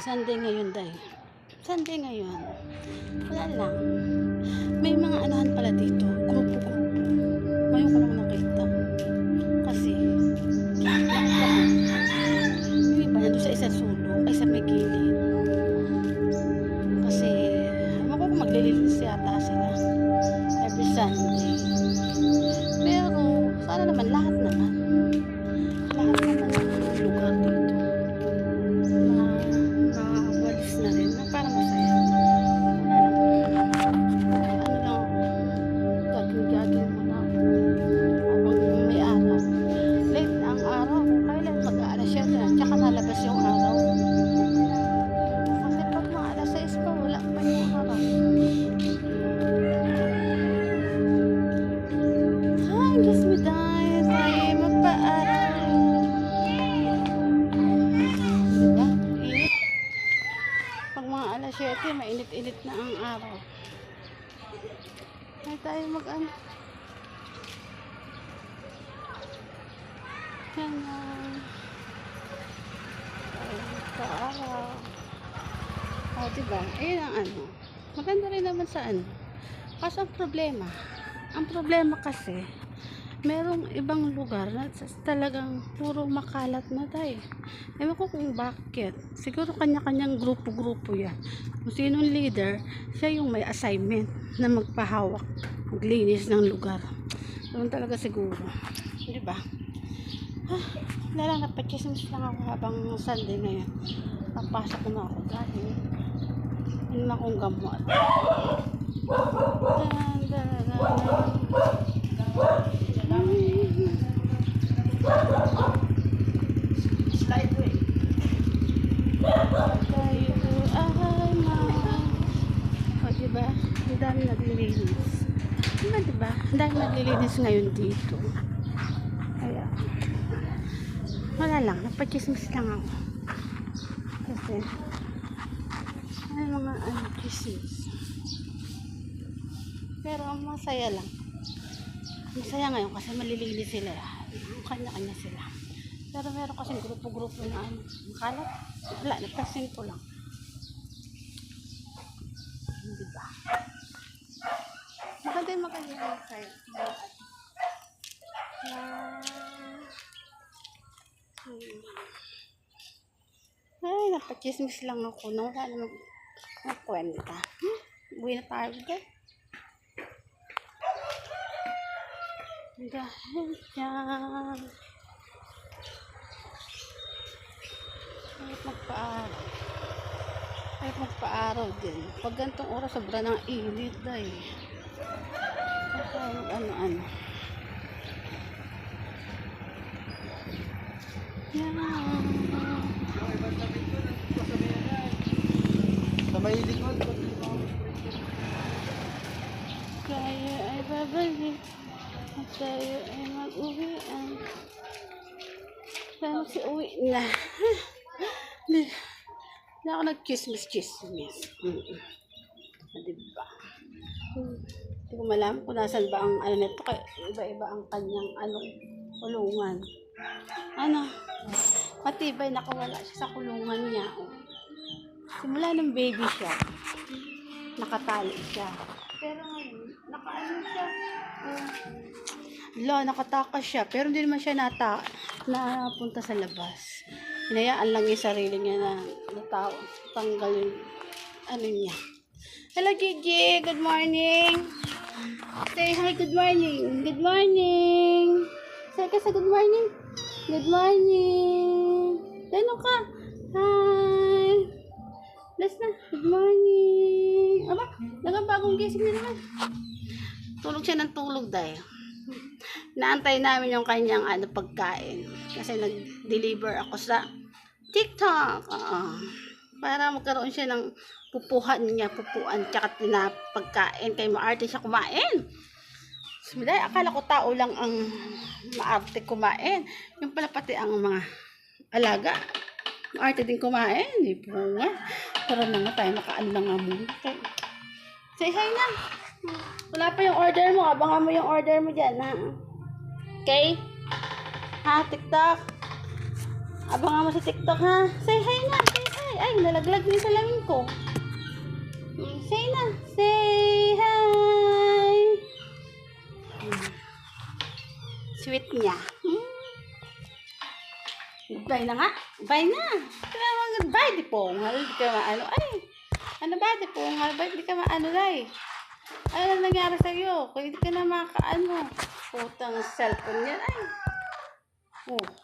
Sunday ngayon, day. Sunday ngayon. Wala lang. May mga anahan pala dito. Grupo-grupo. Ngayon ko lang nakita. Kasi, yung iba nandun sa isang sulok, ay sa may gilid. Kasi, ewan ko kung maglilinis yata sila. Every Sunday. Pero, sana naman, lahat naman. Lahat naman ng lugar dito. Walis na rin. Para masaya. Ano lang, gagawin mo na habang may araw. Late ang araw. Kung kailan mag-aalas siya na. Tsaka nalabas yung araw. Kasi pag mga alas 6 pa, wala pa yung araw. Hi, Diyos me dahil tayo magpa-araw. Diba? Init. Pag mga alas 7, mainit-init na ang araw. Ay tayo mag-ano. Yan na. Tayo magpa-araw. O, diba? Ayun ang ano. Maganda rin naman sa ano. Kaso ang problema kasi, merong ibang lugar na talagang puro makalat na tayo. Ewan ko kung bakit. Siguro kanya-kanyang grupo-grupo yan. Kung sinong leader, siya yung may assignment na magpahawak, maglinis ng lugar. Doon talaga siguro. Diba? Wala lang, napachismis lang ako habang Sunday ngayon. Papasok ko na ako dahil yun na akong gamot. Slide way. Tayo ay o diba? Ang dami naglilinis. Diba? Ang dami naglilinis ngayon dito. Kaya wala lang, napachismis lang ako. Kasi ay mga chismis. Pero masaya lang. Masaya ngayon kasi malilinis sila. Kanya-kanya sila. Pero meron kasing grupo-grupo na makalat. Wala, nagpasin ko lang. Diba? Maganda yung maganda sa'yo. Ay, napachismis lang ako. Wala namang kwenta. Uwi na tayo dito. Dahil dyan kahit magpa-araw din pag gantong oras sobra ng init dahil ano yan Sa may likod. kaya ay babalik at tayo ay mag-uwian. Kaya mag-uwi na. Hindi ako nag-chismis. Diba? Hindi ko malaman kung nasan ba ang ano nito. Iba-iba ang kanyang kulungan. Matibay, nakawala siya sa kulungan niya. Simula ng baby siya, nakatali siya. Pero ngayon, siya. Nakatakas siya. Pero hindi naman siya napunta sa labas. Hinayaan lang yung sarili niya na tanggal yung niya. Hello, Gigi. Good morning. Say hi, good morning. Good morning. Say ka sa good morning. Good morning. Gano'n ka? Hi. Bless na. Good morning. Aba, bagong gising na naman. Tulog siya ng tulog dahil. Naantay namin yung kanyang pagkain. Kasi nag-deliver ako sa TikTok. Para magkaroon siya ng pupuan, tsaka pagkain. Kay maarte siya kumain. Dahil akala ko tao lang ang maarte kumain. Yung pala pati ang mga alaga. Maarte din kumain. Di po nga. Pero na nga tayo, nakaano lang nga muna. Okay. Say hi na. Wala pa yung order mo. Abangan mo yung order mo dyan, ha? Okay? Ha, TikTok? Abangan mo sa TikTok, ha? Say hi na. Say hi. Ay, Nalaglag din sa lamin ko. Say na. Say hi. Sweet niya. Goodbye na nga. Bye na. Kaya mga goodbye. Di pongal. Di ka maano. Ay. Ano ba? Di pongal. Ba't di ka maano day? Ano na nangyari sa'yo? Kaya di ka na makaano. Putang cellphone yan. Ay. Oh.